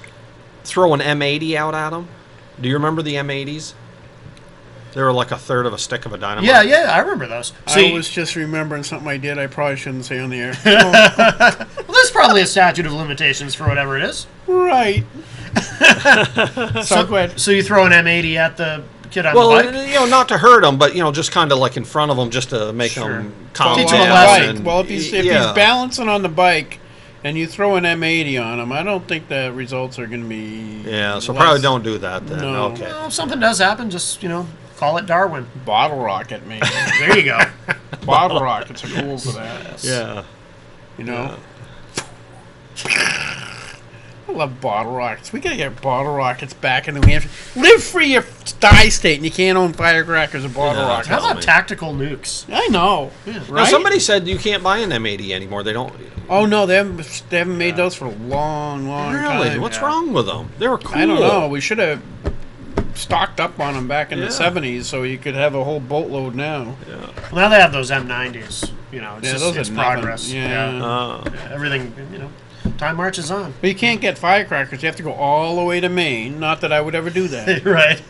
Throw an M80 out at them? Do you remember the M80s? They were like a third of a stick of a dynamite. Yeah, I remember those. I was just remembering something I did I probably shouldn't say on the air. Well, there's probably a statute of limitations for whatever it is. Right. So go ahead. So you throw an M80 at the kid on Well, the bike? not to hurt them, but, just kind of like in front of them just to make Sure. them calm Teach 'em a down. lesson. and- Well, if he's balancing on the bike and you throw an M80 on him, I don't think the results are going to be. Yeah, so less. probably don't do that then. No. Okay. Well, if something does happen, just, call it Darwin. Bottle rocket, maybe. There you go. Bottle rockets are cool for that. Yeah. You know? I love bottle rockets. We gotta get bottle rockets back in New Hampshire. Live free your die state, and you can't own firecrackers or bottle Yeah. rockets. How Tell about me. tactical nukes? I know, Now, right? somebody said you can't buy an M80 anymore. They don't. Oh no, they haven't made those for a long Really? time. What's wrong with them? They were cool. I don't know. We should have stocked up on them back in Yeah. the '70s, so you could have a whole boatload now. Well, now they have those M90s. It's Yeah, just those are it's nothing. progress. Yeah. Everything, time marches on. But you can't get firecrackers. You have to go all the way to Maine. Not that I would ever do that. Right.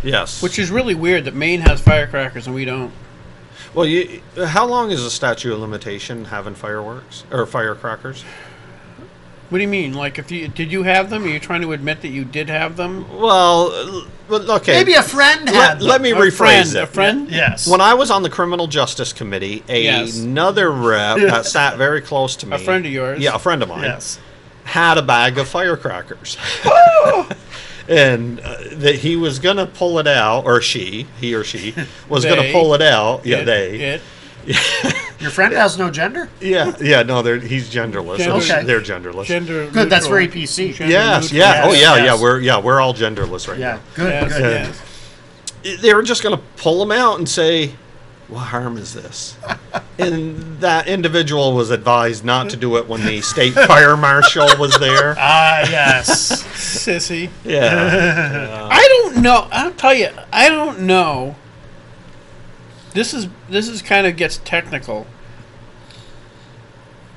Yes. Which is really weird that Maine has firecrackers and we don't. Well, how long is the statute of limitation having fireworks or firecrackers? What do you mean? Like, did you have them? Are you trying to admit that you did have them? Well, okay. Maybe a friend had them. Let me rephrase it. A friend? Yes. When I was on the Criminal Justice Committee, Yes. another rep that sat very close to me, A friend of yours? yeah, a friend of mine, Yes. had a bag of firecrackers. And that he was going to pull it out, or he or she, was going to They. pull it out. Yeah, It. Your friend has no gender? Yeah, no, he's genderless. Okay. They're genderless. Gender Good, that's neutral. very PC. Gender Yes, neutral. yeah, oh Yes, yeah, yes. we're all genderless right Yeah, now. good, Yes, good. yes. They were just going to pull them out and say, what harm is this? And that individual was advised not to do it when the state fire marshal was there. Ah, yes. Sissy. Yeah. I don't know. I'll tell you. I don't know. This is kind of gets technical.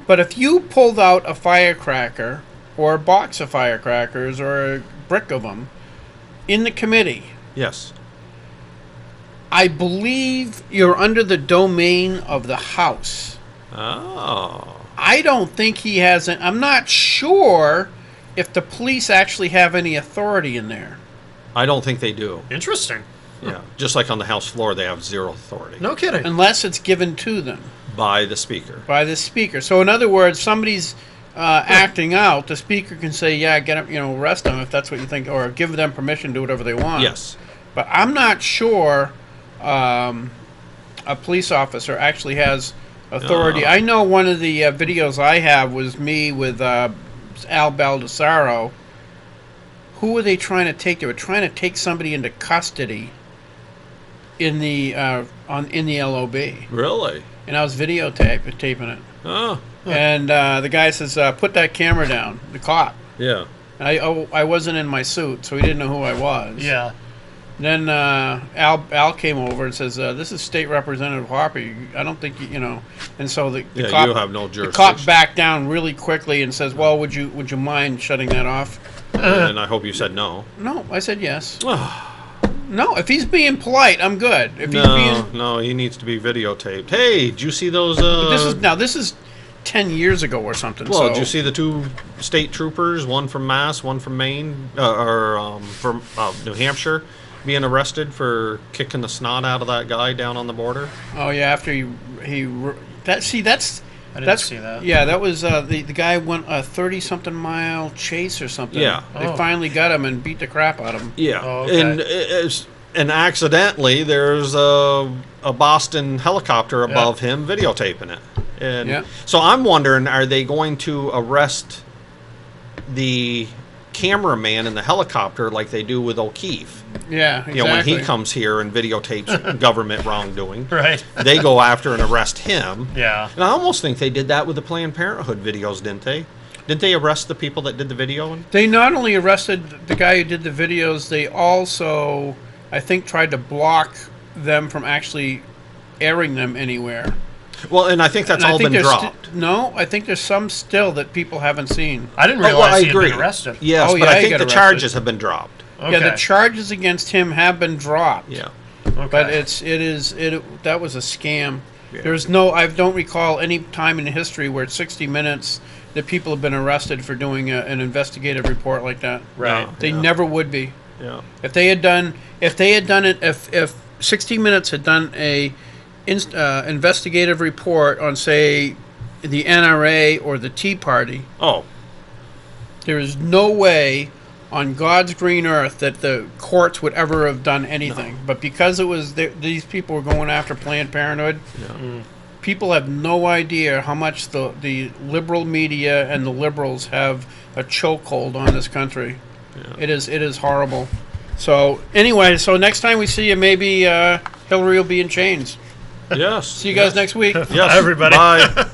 But if you pulled out a firecracker or a box of firecrackers or a brick of them in the committee, Yes. I believe you're under the domain of the House. Oh. I don't think he has an... I'm not sure if the police actually have any authority in there. I don't think they do. Interesting. Yeah. Just like on the House floor, they have zero authority No kidding. Unless it's given to them by the speaker. by the speaker. So in other words, somebody's acting out, the speaker can say, yeah, get them, arrest them if that's what you think, or give them permission to do whatever they want. Yes. But I'm not sure a police officer actually has authority. Oh. I know one of the videos I have was me with Al Baldessaro. Who were they trying to take? They were trying to take somebody into custody in the in the LOB, Really? and I was videotaping it. Oh. And the guy says, "Put that camera down." The cop. Yeah. I wasn't in my suit, so he didn't know who I was. Yeah. Then Al came over and says, "This is State Representative Harper. I don't think you know." And so the Yeah, cop, you have no the jurisdiction. cop backed down really quickly and says, "Well, would you mind shutting that off?" And I hope you said no. No, I said yes. No, if he's being polite, I'm good. If he's No, being, no, he needs to be videotaped. Hey, did you see those? this 10 years ago or something. Well, so. did you see the 2 state troopers, one from Mass, one from Maine, from New Hampshire, being arrested for kicking the snot out of that guy down on the border? Oh yeah, after that's I didn't see that. Yeah, that was the guy went a 30-something mile chase or something. Yeah. They finally got him and beat the crap out of him. Yeah, Oh, okay. and accidentally there's a Boston helicopter above him videotaping it. And so I'm wondering, are they going to arrest the cameraman in the helicopter like they do with O'Keefe? Yeah, exactly. You know, when he comes here and videotapes government wrongdoing, Right. they go after and arrest him. Yeah. And I almost think they did that with the Planned Parenthood videos, didn't they? Didn't they arrest the people that did the video? They not only arrested the guy who did the videos, they also, I think, tried to block them from actually airing them anywhere. Well, and I think that's all been dropped. No, I think there's some still that people haven't seen. I didn't realize he had been arrested. Yes, Oh, but yeah, I he think got the arrested. charges have been dropped. Okay. Yeah, the charges against him have been dropped. Yeah. Okay. But that was a scam. Yeah. I don't recall any time in history where it's 60 Minutes that people have been arrested for doing an investigative report like that. Right. No. They Yeah. never would be. Yeah. If 60 Minutes had done a investigative report on, say, the NRA or the Tea Party, Oh, there is no way on God's green earth that the courts would ever have done anything. But because it was these people were going after Planned Parenthood, people have no idea how much the liberal media and the liberals have a chokehold on this country. Yeah. It is horrible. So anyway, next time we see you, maybe Hillary will be in chains. yes. See you guys next week. Yes. Everybody. Bye.